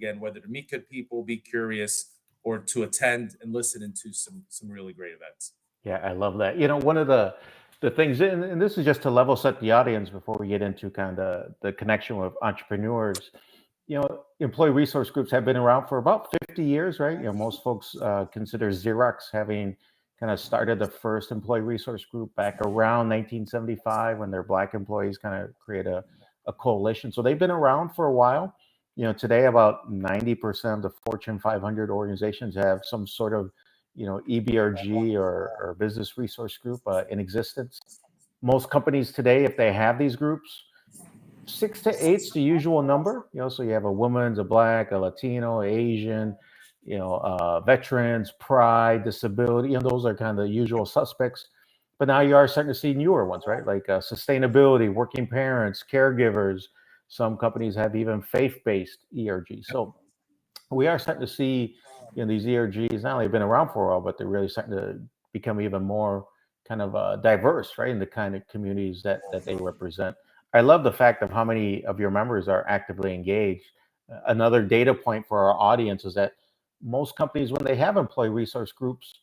again, whether to meet good people, be curious, or to attend and listen into some really great events. Yeah, I love that. One of the things, and this is just to level set the audience before we get into kind of the connection with entrepreneurs. Employee resource groups have been around for about 50 years, right? Most folks consider Xerox having kind of started the first employee resource group back around 1975 when their Black employees kind of create a coalition. So they've been around for a while. Today about 90% of the Fortune 500 organizations have some sort of EBRG or business resource group in existence. Most companies today, if they have these groups, 6 to 8's the usual number. So you have a woman's, a Black, a Latino, Asian, veterans, pride, disability. Those are kind of the usual suspects. But now you are starting to see newer ones, right? Like sustainability, working parents, caregivers. Some companies have even faith-based ERG. So we are starting to see, these ERGs not only have been around for a while, but they're really starting to become even more kind of diverse, right, in the kind of communities that they represent. I love the fact of how many of your members are actively engaged. Another data point for our audience is that most companies, when they have employee resource groups,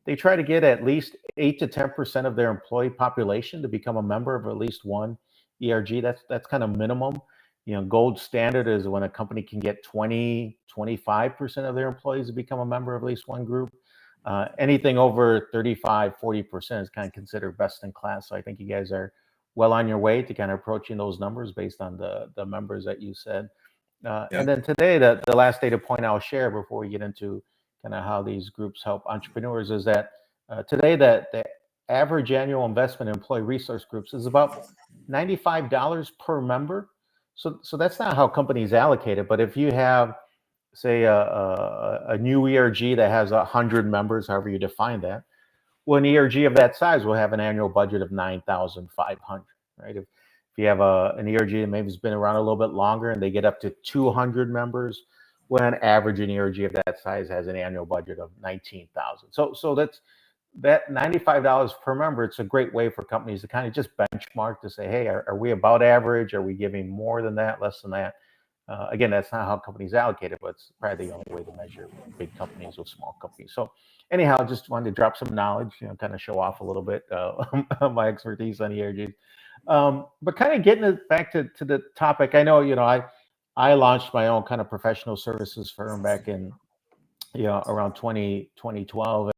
they try to get at least 8 to 10% of their employee population to become a member of at least one ERG. That's kind of minimum. Gold standard is when a company can get 25% of their employees to become a member of at least one group. Anything over 35-40% is kind of considered best in class. So I think you guys are well on your way to kind of approaching those numbers based on the members that you said. And then today, the last data point I'll share before we get into kind of how these groups help entrepreneurs is that today the average annual investment in employee resource groups is about $95 per member. So that's not how companies allocate it. But if you have, say, a new ERG that has 100 members, however you define that, well, an ERG of that size will have an annual budget of $9,500, right? If you have an ERG that maybe has been around a little bit longer and they get up to 200 members, well, an average an ERG of that size has an annual budget of $19,000. So that $95 per member. It's a great way for companies to kind of just benchmark to say, hey, are we about average? Are we giving more than that, less than that? Again, that's not how companies allocate it, but it's probably the only way to measure big companies with small companies. So anyhow, just wanted to drop some knowledge, kind of show off a little bit my expertise on ERGs. But kind of getting it back to the topic, I know, I launched my own kind of professional services firm back in, around 2012.